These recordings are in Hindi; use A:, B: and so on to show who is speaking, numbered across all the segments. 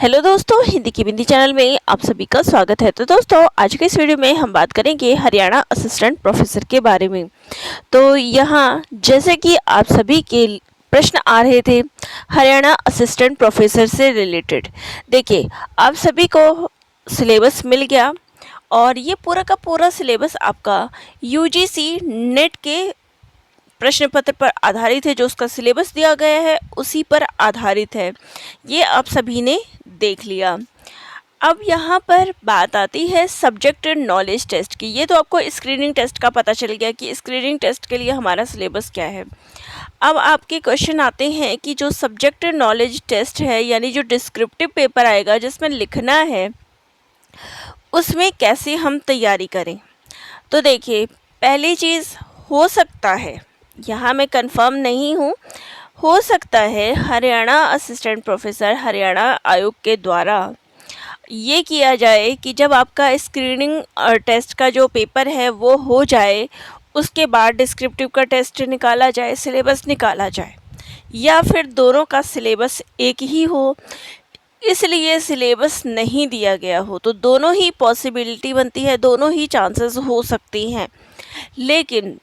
A: हेलो दोस्तों, हिंदी की बिंदी चैनल में आप सभी का स्वागत है। तो दोस्तों, आज के इस वीडियो में हम बात करेंगे हरियाणा असिस्टेंट प्रोफेसर के बारे में। तो यहाँ जैसे कि आप सभी के प्रश्न आ रहे थे हरियाणा असिस्टेंट प्रोफेसर से रिलेटेड। देखिए, आप सभी को सिलेबस मिल गया और ये पूरा का पूरा सिलेबस आपका यूजीसी नेट के प्रश्न पत्र पर आधारित है। जो उसका सिलेबस दिया गया है उसी पर आधारित है। ये आप सभी ने देख लिया। अब यहाँ पर बात आती है सब्जेक्ट नॉलेज टेस्ट की। ये तो आपको स्क्रीनिंग टेस्ट का पता चल गया कि स्क्रीनिंग टेस्ट के लिए हमारा सिलेबस क्या है। अब आपके क्वेश्चन आते हैं कि जो सब्जेक्ट नॉलेज टेस्ट है, यानी जो डिस्क्रिप्टिव पेपर आएगा जिसमें लिखना है, उसमें कैसे हम तैयारी करें। तो देखिए, पहली चीज़, हो सकता है, यहाँ मैं कंफर्म नहीं हूँ, हो सकता है हरियाणा असिस्टेंट प्रोफेसर हरियाणा आयोग के द्वारा ये किया जाए कि जब आपका स्क्रीनिंग टेस्ट का जो पेपर है वो हो जाए, उसके बाद डिस्क्रिप्टिव का टेस्ट निकाला जाए, सिलेबस निकाला जाए, या फिर दोनों का सिलेबस एक ही हो, इसलिए सिलेबस नहीं दिया गया हो। तो दोनों ही पॉसिबिलिटी बनती है, दोनों ही चांसेस हो सकती हैं। लेकिन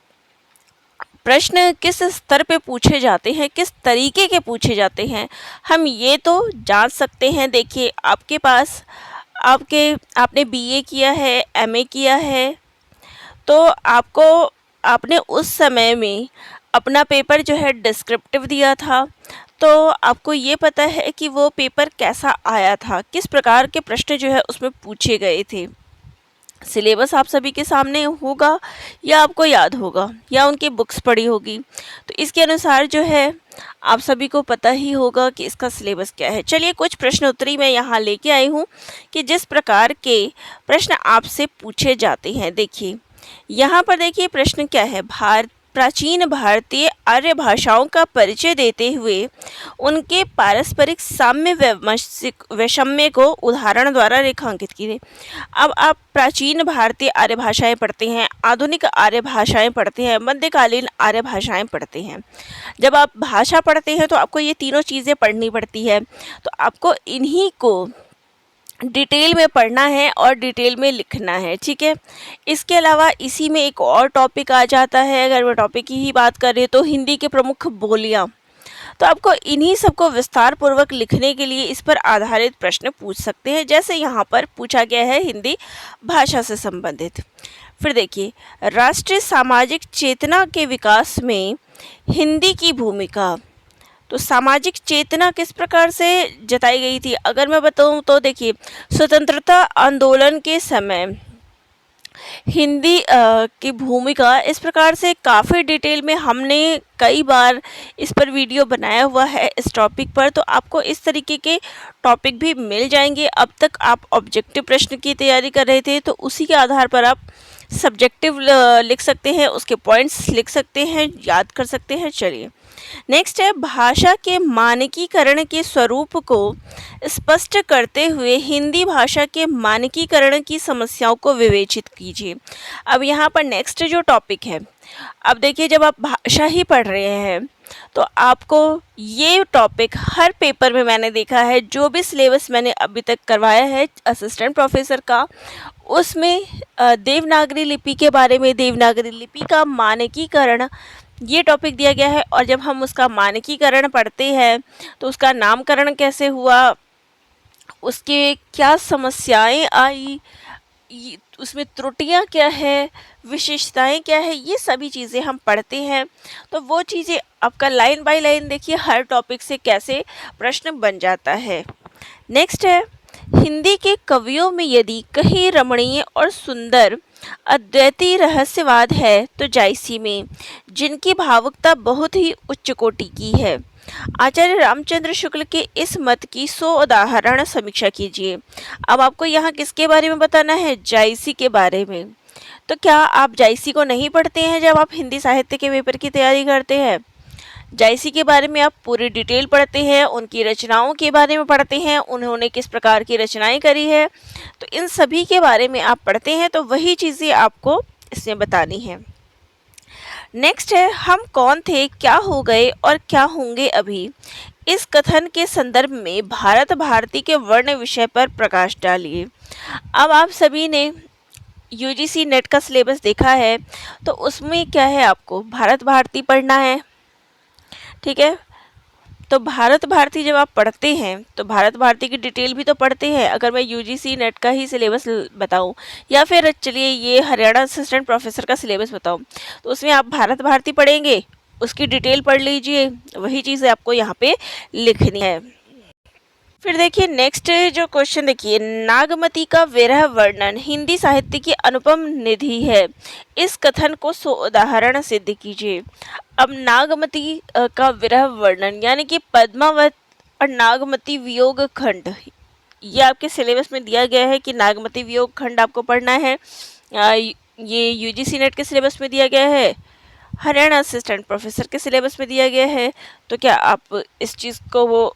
A: प्रश्न किस स्तर पे पूछे जाते हैं, किस तरीके के पूछे जाते हैं, हम ये तो जान सकते हैं। देखिए, आपके पास आपने बीए किया है, एमए किया है, तो आपने उस समय में अपना पेपर जो है डिस्क्रिप्टिव दिया था, तो आपको ये पता है कि वो पेपर कैसा आया था, किस प्रकार के प्रश्न जो है उसमें पूछे गए थे। सिलेबस आप सभी के सामने होगा, या आपको याद होगा, या उनकी बुक्स पढ़ी होगी, तो इसके अनुसार जो है आप सभी को पता ही होगा कि इसका सिलेबस क्या है। चलिए, कुछ प्रश्न उत्तरी मैं यहाँ लेके आई हूँ कि जिस प्रकार के प्रश्न आपसे पूछे जाते हैं। देखिए, यहाँ पर देखिए प्रश्न क्या है। प्राचीन भारतीय आर्य भाषाओं का परिचय देते हुए उनके पारस्परिक साम्य वैषम्य को उदाहरण द्वारा रेखांकित कीजिए। अब आप प्राचीन भारतीय आर्य भाषाएं पढ़ते हैं, आधुनिक आर्य भाषाएं पढ़ते हैं, मध्यकालीन आर्य भाषाएं पढ़ते हैं। जब आप भाषा पढ़ते हैं तो आपको ये तीनों चीज़ें पढ़नी पड़ती है। तो आपको इन्हीं को डिटेल में पढ़ना है और डिटेल में लिखना है, ठीक है। इसके अलावा इसी में एक और टॉपिक आ जाता है, अगर मैं टॉपिक की ही बात करें तो हिंदी के प्रमुख बोलियां। तो आपको इन्हीं सबको विस्तार पूर्वक लिखने के लिए इस पर आधारित प्रश्न पूछ सकते हैं, जैसे यहाँ पर पूछा गया है हिंदी भाषा से संबंधित। फिर देखिए, राष्ट्रीय सामाजिक चेतना के विकास में हिंदी की भूमिका। तो सामाजिक चेतना किस प्रकार से जताई गई थी, अगर मैं बताऊं तो देखिए, स्वतंत्रता आंदोलन के समय हिंदी की भूमिका इस प्रकार से काफ़ी डिटेल में हमने कई बार इस पर वीडियो बनाया हुआ है इस टॉपिक पर। तो आपको इस तरीके के टॉपिक भी मिल जाएंगे। अब तक आप ऑब्जेक्टिव प्रश्न की तैयारी कर रहे थे, तो उसी के आधार पर आप सब्जेक्टिव लिख सकते हैं, उसके पॉइंट्स लिख सकते हैं, याद कर सकते हैं। चलिए, नेक्स्ट है, भाषा के मानकीकरण के स्वरूप को स्पष्ट करते हुए हिंदी भाषा के मानकीकरण की समस्याओं को विवेचित कीजिए। अब यहाँ पर नेक्स्ट जो टॉपिक है, अब देखिए, जब आप भाषा ही पढ़ रहे हैं तो आपको ये टॉपिक हर पेपर में मैंने देखा है, जो भी सिलेबस मैंने अभी तक करवाया है असिस्टेंट प्रोफेसर का, उसमें देवनागरी लिपि के बारे में, देवनागरी लिपि का मानकीकरण, ये टॉपिक दिया गया है। और जब हम उसका मानकीकरण पढ़ते हैं तो उसका नामकरण कैसे हुआ, उसके क्या समस्याएं आई, उसमें त्रुटियां क्या है, विशेषताएं क्या है, ये सभी चीज़ें हम पढ़ते हैं। तो वो चीज़ें आपका लाइन बाय लाइन देखिए हर टॉपिक से कैसे प्रश्न बन जाता है। नेक्स्ट है, हिंदी के कवियों में यदि कहीं रमणीय और सुंदर अद्वैतीय रहस्यवाद है तो जायसी में, जिनकी भावुकता बहुत ही उच्च कोटि की है। आचार्य रामचंद्र शुक्ल के इस मत की 100 उदाहरण समीक्षा कीजिए। अब आपको यहाँ किसके बारे में बताना है, जायसी के बारे में। तो क्या आप जायसी को नहीं पढ़ते हैं जब आप हिंदी साहित्य के पेपर की तैयारी करते हैं? जायसी के बारे में आप पूरी डिटेल पढ़ते हैं, उनकी रचनाओं के बारे में पढ़ते हैं, उन्होंने किस प्रकार की रचनाएं करी है, तो इन सभी के बारे में आप पढ़ते हैं। तो वही चीज़ें आपको इसमें बतानी है। नेक्स्ट है, हम कौन थे, क्या हो गए और क्या होंगे अभी, इस कथन के संदर्भ में भारत भारती के वर्ण विषय पर प्रकाश डालिए। अब आप सभी ने यूजीसी नेट का सिलेबस देखा है, तो उसमें क्या है, आपको भारत भारती पढ़ना है। ठीक है, तो भारत भारती जब आप पढ़ते हैं तो भारत भारती की डिटेल भी तो पढ़ते हैं। अगर मैं यूजीसी नेट का ही सिलेबस बताऊं या फिर चलिए ये हरियाणा असिस्टेंट प्रोफेसर का सिलेबस बताऊं, तो उसमें आप भारत भारती पढ़ेंगे, उसकी डिटेल पढ़ लीजिए, वही चीज़ आपको यहाँ पे लिखनी है। फिर देखिए नेक्स्ट जो क्वेश्चन देखिए, नागमती का विरह वर्णन हिंदी साहित्य की अनुपम निधि है, इस कथन को 100 उदाहरण सिद्ध कीजिए। अब नागमती का विरह वर्णन यानी कि पद्मावत और नागमती वियोग खंड, ये आपके सिलेबस में दिया गया है कि नागमती वियोग खंड आपको पढ़ना है। ये यूजीसी नेट के सिलेबस में दिया गया है, हरियाणा असिस्टेंट प्रोफेसर के सिलेबस में दिया गया है। तो क्या आप इस चीज़ को वो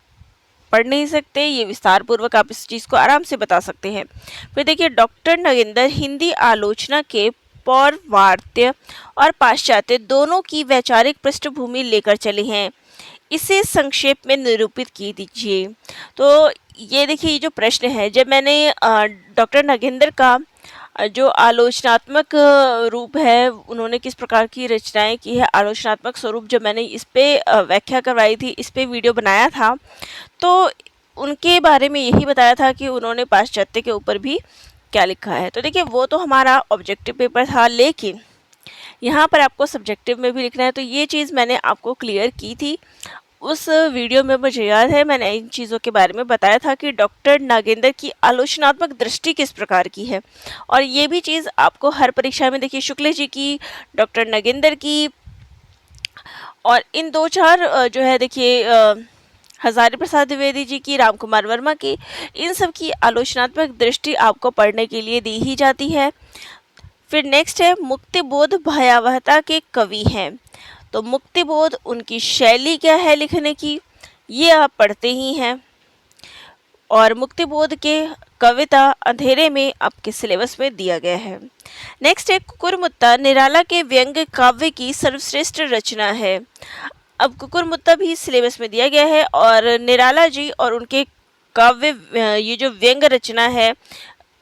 A: पढ़ नहीं सकते? ये विस्तार पूर्वक आप इस चीज़ को आराम से बता सकते हैं। फिर देखिए, डॉक्टर नगेंद्र हिंदी आलोचना के पौर्वात्य और पाश्चात्य दोनों की वैचारिक पृष्ठभूमि लेकर चले हैं, इसे संक्षेप में निरूपित की दीजिए। तो ये देखिए, ये जो प्रश्न है, जब मैंने डॉक्टर नगेंद्र का जो आलोचनात्मक रूप है, उन्होंने किस प्रकार की रचनाएं की है, आलोचनात्मक स्वरूप, जब मैंने इस पे व्याख्या करवाई थी, इस पे वीडियो बनाया था, तो उनके बारे में यही बताया था कि उन्होंने पाश्चात्य के ऊपर भी क्या लिखा है। तो देखिए, वो तो हमारा ऑब्जेक्टिव पेपर था, लेकिन यहाँ पर आपको सब्जेक्टिव में भी लिखना है, तो ये चीज़ मैंने आपको क्लियर की थी उस वीडियो में। मुझे याद है मैंने इन चीज़ों के बारे में बताया था कि डॉक्टर नागेंद्र की आलोचनात्मक दृष्टि किस प्रकार की है, और ये भी चीज़ आपको हर परीक्षा में देखिए, शुक्ल जी की, डॉक्टर नागेंद्र की, और इन 2-4 जो है देखिए हजारी प्रसाद द्विवेदी जी की, राम कुमार वर्मा की, इन सब की आलोचनात्मक दृष्टि आपको पढ़ने के लिए दी ही जाती है। फिर नेक्स्ट है, मुक्तिबोध भयावहता के कवि हैं। तो मुक्तिबोध, उनकी शैली क्या है लिखने की, ये आप पढ़ते ही हैं, और मुक्तिबोध के कविता अंधेरे में आपके सिलेबस में दिया गया है। नेक्स्ट है, कुकुरमुत्ता निराला के व्यंग्य काव्य की सर्वश्रेष्ठ रचना है। अब कुकुरमुत्ता भी सिलेबस में दिया गया है, और निराला जी और उनके काव्य, ये जो व्यंग्य रचना है,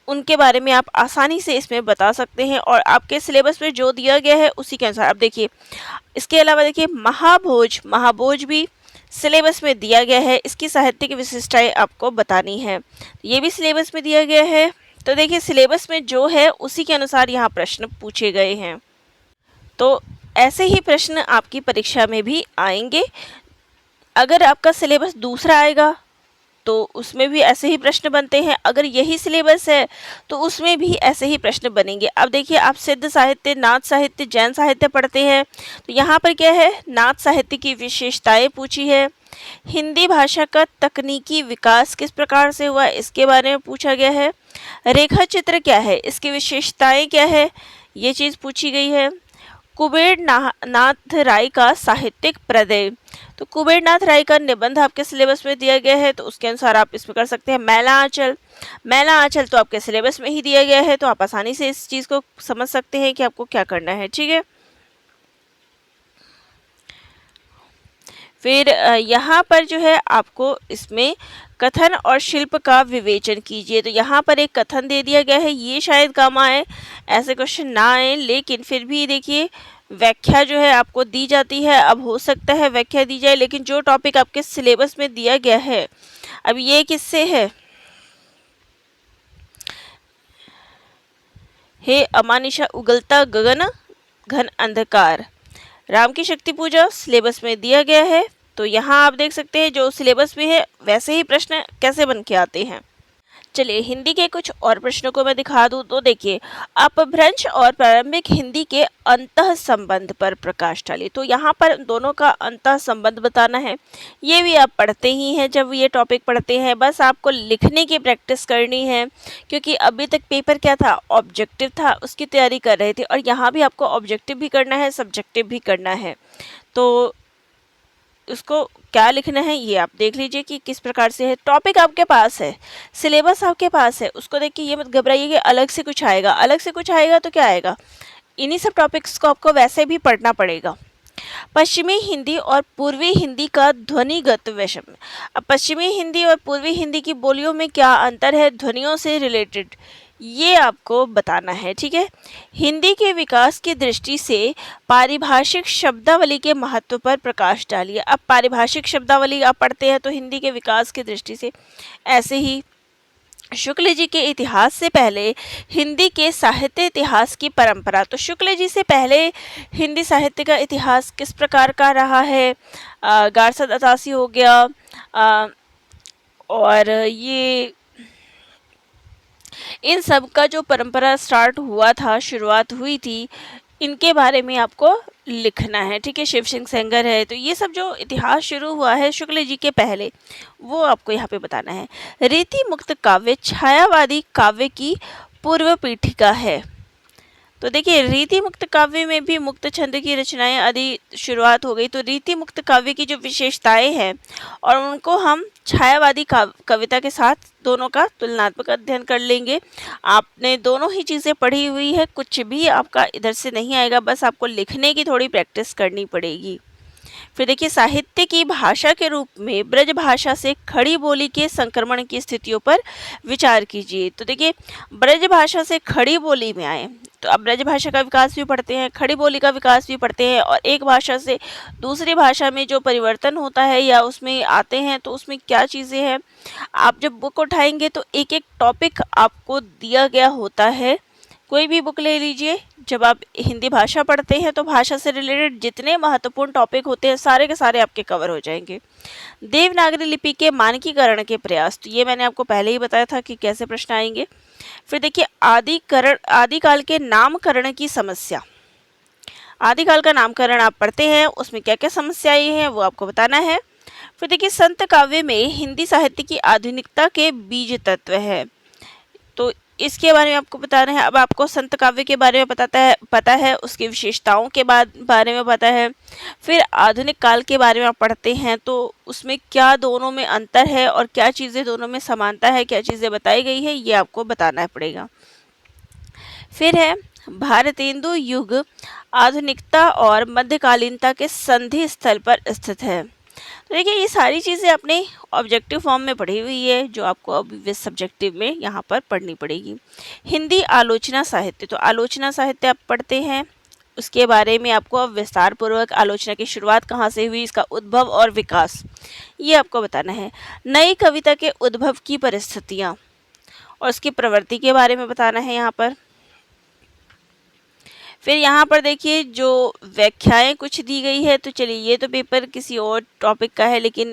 A: उनके बारे में आप आसानी से इसमें बता सकते हैं, और आपके सिलेबस में जो दिया गया है उसी के अनुसार आप देखिए। इसके अलावा देखिए, महाभोज भी सिलेबस में दिया गया है, इसकी साहित्यिक विशिष्टताएं आपको बतानी है, ये भी सिलेबस में दिया गया है। तो देखिए, सिलेबस में जो है उसी के अनुसार यहाँ प्रश्न पूछे गए हैं। तो ऐसे ही प्रश्न आपकी परीक्षा में भी आएंगे। अगर आपका सिलेबस दूसरा आएगा तो उसमें भी ऐसे ही प्रश्न बनते हैं, अगर यही सिलेबस है तो उसमें भी ऐसे ही प्रश्न बनेंगे। अब देखिए, आप सिद्ध साहित्य, नाथ साहित्य, जैन साहित्य पढ़ते हैं, तो यहाँ पर क्या है, नाथ साहित्य की विशेषताएं पूछी है। हिंदी भाषा का तकनीकी विकास किस प्रकार से हुआ, इसके बारे में पूछा गया है। रेखा चित्र क्या है, इसकी विशेषताएं क्या है, ये चीज़ पूछी गई है। कुबेर नाथ राय का साहित्यिक प्रदय, तो कुबेर नाथ राय का निबंध आपके सिलेबस में दिया गया है, तो उसके अनुसार आप इसमें कर सकते हैं। मैला आंचल तो आपके सिलेबस में ही दिया गया है, तो आप आसानी से इस चीज़ को समझ सकते हैं कि आपको क्या करना है। ठीक है, फिर यहाँ पर जो है आपको इसमें कथन और शिल्प का विवेचन कीजिए। तो यहाँ पर एक कथन दे दिया गया है, ये शायद काम आए, ऐसे क्वेश्चन ना आए, लेकिन फिर भी देखिए व्याख्या जो है आपको दी जाती है। अब हो सकता है व्याख्या दी जाए, लेकिन जो टॉपिक आपके सिलेबस में दिया गया है, अब ये किससे है, हे अमानिशा उगलता गगन घन अंधकार, राम की शक्ति पूजा सिलेबस में दिया गया है। तो यहाँ आप देख सकते हैं जो सिलेबस में है वैसे ही प्रश्न कैसे बन के आते हैं। चलिए हिंदी के कुछ और प्रश्नों को मैं दिखा दूं। तो देखिए, अपभ्रंश और प्रारंभिक हिंदी के अंतः संबंध पर प्रकाश डालिए। तो यहाँ पर दोनों का अंतः संबंध बताना है, ये भी आप पढ़ते ही हैं जब ये टॉपिक पढ़ते हैं, बस आपको लिखने की प्रैक्टिस करनी है, क्योंकि अभी तक पेपर क्या था, ऑब्जेक्टिव था, उसकी तैयारी कर रहे थे, और यहाँ भी आपको ऑब्जेक्टिव भी करना है, सब्जेक्टिव भी करना है। तो उसको क्या लिखना है ये आप देख लीजिए कि किस प्रकार से है। टॉपिक आपके पास है, सिलेबस आपके पास है, उसको देख के ये मत घबराइए कि अलग से कुछ आएगा। अलग से कुछ आएगा तो क्या आएगा, इन्हीं सब टॉपिक्स को आपको वैसे भी पढ़ना पड़ेगा। पश्चिमी हिंदी और पूर्वी हिंदी का ध्वनिगत वैषम्य। अब पश्चिमी हिंदी और पूर्वी हिंदी की बोलियों में क्या अंतर है ध्वनियों से रिलेटेड, ये आपको बताना है। ठीक है। हिंदी के विकास की दृष्टि से पारिभाषिक शब्दावली के महत्व पर प्रकाश डालिए। अब पारिभाषिक शब्दावली आप पढ़ते हैं तो हिंदी के विकास की दृष्टि से, ऐसे ही शुक्ल जी के इतिहास से पहले हिंदी के साहित्य इतिहास की परंपरा। तो शुक्ल जी से पहले हिंदी साहित्य का इतिहास किस प्रकार का रहा है, गारसद अतासी हो गया, और ये इन सब का जो परंपरा स्टार्ट हुआ था, शुरुआत हुई थी, इनके बारे में आपको लिखना है। ठीक है। शिव सिंह सेंगर है, तो ये सब जो इतिहास शुरू हुआ है शुक्ल जी के पहले, वो आपको यहाँ पे बताना है। रीति मुक्त काव्य छायावादी काव्य की पूर्व पीठिका है। तो देखिए रीति मुक्त काव्य में भी मुक्त छंद की रचनाएं आदि शुरुआत हो गई। तो रीति मुक्त काव्य की जो विशेषताएं हैं और उनको हम छायावादी कविता के साथ दोनों का तुलनात्मक अध्ययन कर लेंगे। आपने दोनों ही चीज़ें पढ़ी हुई है, कुछ भी आपका इधर से नहीं आएगा, बस आपको लिखने की थोड़ी प्रैक्टिस करनी पड़ेगी। फिर देखिए साहित्य की भाषा के रूप में ब्रज भाषा से खड़ी बोली के संक्रमण की स्थितियों पर विचार कीजिए। तो देखिए ब्रज भाषा से खड़ी बोली में आए तो अब ब्रज भाषा का विकास भी पढ़ते हैं, खड़ी बोली का विकास भी पढ़ते हैं, और एक भाषा से दूसरी भाषा में जो परिवर्तन होता है या उसमें आते हैं तो उसमें क्या चीज़ें हैं। आप जब बुक उठाएंगे तो एक एक टॉपिक आपको दिया गया होता है। कोई भी बुक ले लीजिए, जब आप हिंदी भाषा पढ़ते हैं तो भाषा से रिलेटेड जितने महत्वपूर्ण टॉपिक होते हैं सारे के सारे आपके कवर हो जाएंगे। देवनागरी लिपि के मानकीकरण के प्रयास, तो ये मैंने आपको पहले ही बताया था कि कैसे प्रश्न आएंगे। फिर देखिए आदिकाल के नामकरण की समस्या। आदिकाल का नामकरण आप पढ़ते हैं, उसमें क्या क्या समस्याएं हैं वो आपको बताना है। फिर देखिए संत काव्य में हिंदी साहित्य की आधुनिकता के बीज तत्व है, तो इसके बारे में आपको बताना है। अब आपको संत काव्य के बारे में पता है, उसकी विशेषताओं के बारे में पता है। फिर आधुनिक काल के बारे में आप पढ़ते हैं तो उसमें क्या दोनों में अंतर है और क्या चीज़ें दोनों में समानता है, क्या चीज़ें बताई गई है, ये आपको बताना पड़ेगा। फिर है भारतेंदु युग आधुनिकता और मध्यकालीनता के संधि स्थल पर स्थित है। तो देखिए ये सारी चीज़ें अपने ऑब्जेक्टिव फॉर्म में पढ़ी हुई है, जो आपको अब सब्जेक्टिव में यहाँ पर पढ़नी पड़ेगी। हिंदी आलोचना साहित्य, तो आलोचना साहित्य आप पढ़ते हैं, उसके बारे में आपको अब विस्तार पूर्वक आलोचना की शुरुआत कहाँ से हुई, इसका उद्भव और विकास, ये आपको बताना है। नई कविता के उद्भव की परिस्थितियाँ और उसकी प्रवृत्ति के बारे में बताना है यहाँ पर। फिर यहाँ पर देखिए जो व्याख्याएं कुछ दी गई है, तो चलिए ये तो पेपर किसी और टॉपिक का है, लेकिन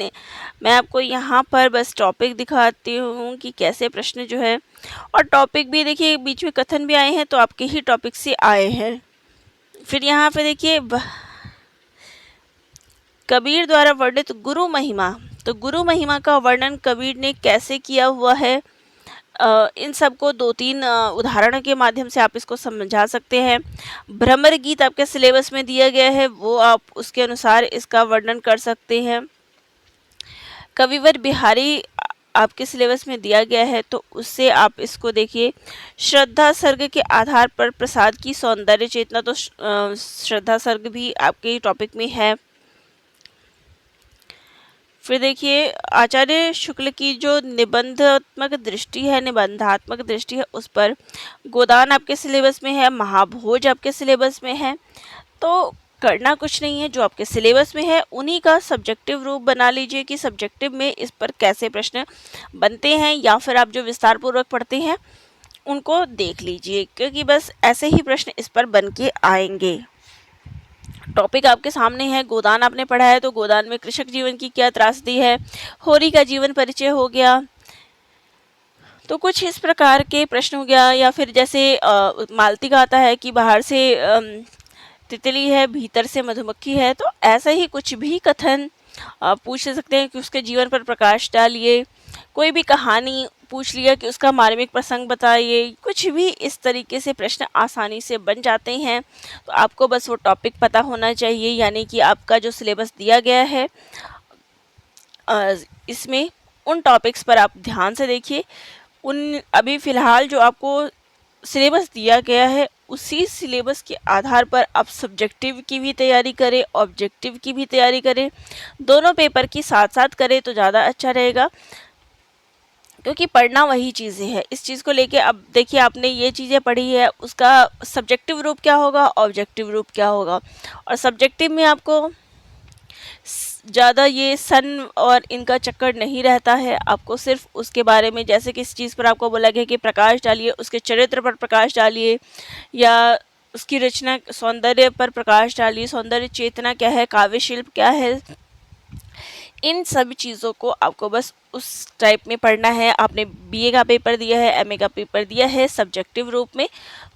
A: मैं आपको यहाँ पर बस टॉपिक दिखाती हूँ कि कैसे प्रश्न जो है, और टॉपिक भी देखिए बीच में कथन भी आए हैं तो आपके ही टॉपिक से आए हैं। फिर यहाँ पे देखिए कबीर द्वारा वर्णित गुरु महिमा, तो गुरु महिमा का वर्णन कबीर ने कैसे किया हुआ है, इन सब को 2-3 उदाहरणों के माध्यम से आप इसको समझा सकते हैं। भ्रमर गीत आपके सिलेबस में दिया गया है, वो आप उसके अनुसार इसका वर्णन कर सकते हैं। कविवर बिहारी आपके सिलेबस में दिया गया है, तो उससे आप इसको देखिए। श्रद्धा सर्ग के आधार पर प्रसाद की सौंदर्य चेतना, तो श्रद्धा सर्ग भी आपके टॉपिक में है। फिर देखिए आचार्य शुक्ल की जो निबंधात्मक दृष्टि है उस पर गोदान आपके सिलेबस में है, महाभोज आपके सिलेबस में है। तो करना कुछ नहीं है, जो आपके सिलेबस में है उन्हीं का सब्जेक्टिव रूप बना लीजिए कि सब्जेक्टिव में इस पर कैसे प्रश्न बनते हैं, या फिर आप जो विस्तार पूर्वक पढ़ते हैं उनको देख लीजिए, क्योंकि बस ऐसे ही प्रश्न इस पर बन के आएंगे। टॉपिक आपके सामने है, गोदान आपने पढ़ा है, तो गोदान में कृषक जीवन की क्या त्रासदी है, होरी का जीवन परिचय हो गया, तो कुछ इस प्रकार के प्रश्न हो गया। या फिर जैसे मालती का आता है कि बाहर से तितली है, भीतर से मधुमक्खी है, तो ऐसा ही कुछ भी कथन पूछ सकते हैं कि उसके जीवन पर प्रकाश डालिए। कोई भी कहानी पूछ लिया कि उसका मार्मिक प्रसंग बताइए, कुछ भी इस तरीके से प्रश्न आसानी से बन जाते हैं। तो आपको बस वो टॉपिक पता होना चाहिए, यानी कि आपका जो सिलेबस दिया गया है इसमें उन टॉपिक्स पर आप ध्यान से देखिए। उन अभी फ़िलहाल जो आपको सिलेबस दिया गया है उसी सिलेबस के आधार पर आप सब्जेक्टिव की भी तैयारी करें, ऑब्जेक्टिव की भी तैयारी करें, दोनों पेपर की साथ साथ करें तो ज़्यादा अच्छा रहेगा। क्योंकि पढ़ना वही चीज़ें है, इस चीज़ को लेके अब देखिए आपने ये चीज़ें पढ़ी है, उसका सब्जेक्टिव रूप क्या होगा, ऑब्जेक्टिव रूप क्या होगा। और सब्जेक्टिव में आपको ज़्यादा ये सन और इनका चक्कर नहीं रहता है, आपको सिर्फ उसके बारे में, जैसे किस चीज़ पर आपको बोला गया कि प्रकाश डालिए, उसके चरित्र पर प्रकाश डालिए, या उसकी रचना सौंदर्य पर प्रकाश डालिए, सौंदर्य चेतना क्या है, काव्य शिल्प क्या है, इन सभी चीज़ों को आपको बस उस टाइप में पढ़ना है। आपने बीए का पेपर दिया है, एमए का पेपर दिया है सब्जेक्टिव रूप में,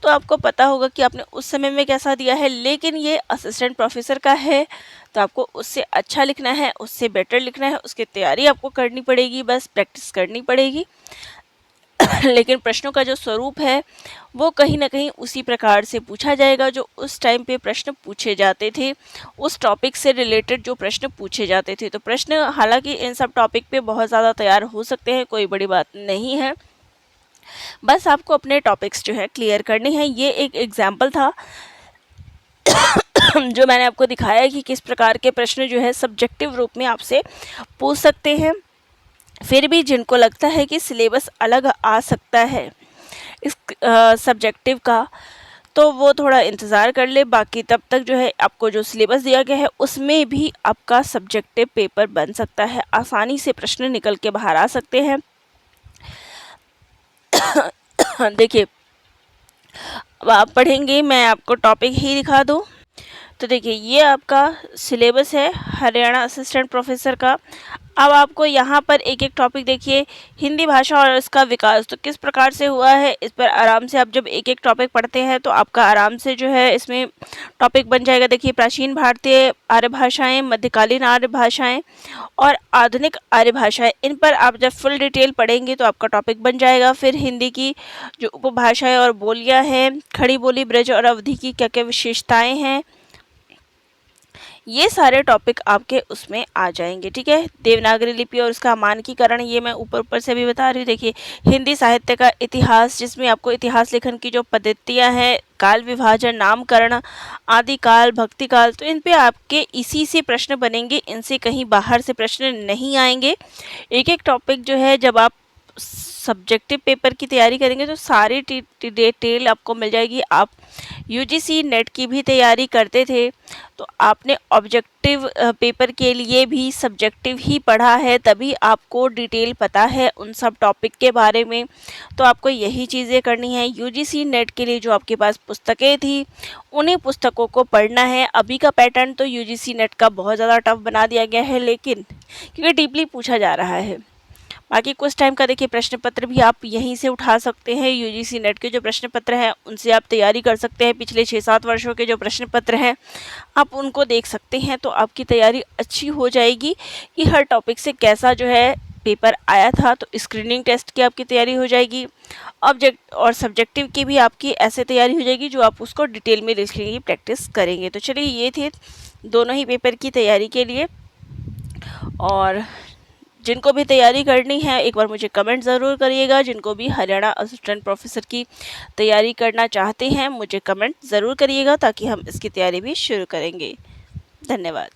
A: तो आपको पता होगा कि आपने उस समय में कैसा दिया है। लेकिन ये असिस्टेंट प्रोफेसर का है तो आपको उससे अच्छा लिखना है, उससे बेटर लिखना है, उसकी तैयारी आपको करनी पड़ेगी, बस प्रैक्टिस करनी पड़ेगी। लेकिन प्रश्नों का जो स्वरूप है वो कहीं ना कहीं उसी प्रकार से पूछा जाएगा जो उस टाइम पे प्रश्न पूछे जाते थे, उस टॉपिक से रिलेटेड जो प्रश्न पूछे जाते थे। तो प्रश्न हालांकि इन सब टॉपिक पे बहुत ज़्यादा तैयार हो सकते हैं, कोई बड़ी बात नहीं है, बस आपको अपने टॉपिक्स जो है क्लियर करने हैं। ये एक एग्जाम्पल था जो मैंने आपको दिखाया कि किस प्रकार के प्रश्न जो है सब्जेक्टिव रूप में आपसे पूछ सकते हैं। फिर भी जिनको लगता है कि सिलेबस अलग आ सकता है इस सब्जेक्टिव का, तो वो थोड़ा इंतज़ार कर ले। बाकी तब तक जो है आपको जो सिलेबस दिया गया है उसमें भी आपका सब्जेक्टिव पेपर बन सकता है, आसानी से प्रश्न निकल के बाहर आ सकते हैं। देखिए अब आप पढ़ेंगे, मैं आपको टॉपिक ही दिखा दूँ तो देखिए ये आपका सिलेबस है हरियाणा असिस्टेंट प्रोफेसर का। अब आपको यहाँ पर एक एक टॉपिक देखिए, हिंदी भाषा और इसका विकास तो किस प्रकार से हुआ है, इस पर आराम से आप जब एक एक टॉपिक पढ़ते हैं तो आपका आराम से जो है इसमें टॉपिक बन जाएगा। देखिए प्राचीन भारतीय आर्य भाषाएं, मध्यकालीन आर्य भाषाएं और आधुनिक आर्य भाषाएं, इन पर आप जब फुल डिटेल पढ़ेंगे तो आपका टॉपिक बन जाएगा। फिर हिंदी की जो उपभाषाएँ और बोलियाँ हैं, खड़ी बोली, ब्रज और अवधि की क्या क्या विशेषताएँ हैं, ये सारे टॉपिक आपके उसमें आ जाएंगे। ठीक है, देवनागरी लिपि और उसका मानकीकरण, ये मैं ऊपर ऊपर से भी बता रही हूँ। देखिए हिंदी साहित्य का इतिहास, जिसमें आपको इतिहास लेखन की जो पद्धतियाँ हैं, काल विभाजन, नामकरण, आदिकाल, भक्तिकाल, तो इन पे आपके इसी से प्रश्न बनेंगे, इनसे कहीं बाहर से प्रश्न नहीं आएंगे। एक एक टॉपिक जो है जब आप सब्जेक्टिव पेपर की तैयारी करेंगे तो सारी डिटेल आपको मिल जाएगी। आप यूजीसी नेट की भी तैयारी करते थे तो आपने ऑब्जेक्टिव पेपर के लिए भी सब्जेक्टिव ही पढ़ा है, तभी आपको डिटेल पता है उन सब टॉपिक के बारे में। तो आपको यही चीज़ें करनी है। यूजीसी नेट के लिए जो आपके पास पुस्तकें थी उन्हीं पुस्तकों को पढ़ना है। अभी का पैटर्न तो यूजीसी नेट का बहुत ज़्यादा टफ बना दिया गया है, लेकिन क्योंकि डीपली पूछा जा रहा है। बाकी कुछ टाइम का देखिए प्रश्न पत्र भी आप यहीं से उठा सकते हैं। यूजीसी नेट के जो प्रश्न पत्र हैं उनसे आप तैयारी कर सकते हैं। पिछले 6-7 वर्षों के जो प्रश्न पत्र हैं आप उनको देख सकते हैं, तो आपकी तैयारी अच्छी हो जाएगी कि हर टॉपिक से कैसा जो है पेपर आया था। तो स्क्रीनिंग टेस्ट की आपकी तैयारी हो जाएगी, ऑब्जेक्ट और सब्जेक्टिव की भी आपकी ऐसे तैयारी हो जाएगी जो आप उसको डिटेल में लिखने की प्रैक्टिस करेंगे। तो चलिए ये थे दोनों ही पेपर की तैयारी के लिए। और जिनको भी तैयारी करनी है एक बार मुझे कमेंट ज़रूर करिएगा। जिनको भी हरियाणा असिस्टेंट प्रोफेसर की तैयारी करना चाहते हैं मुझे कमेंट ज़रूर करिएगा, ताकि हम इसकी तैयारी भी शुरू करेंगे। धन्यवाद।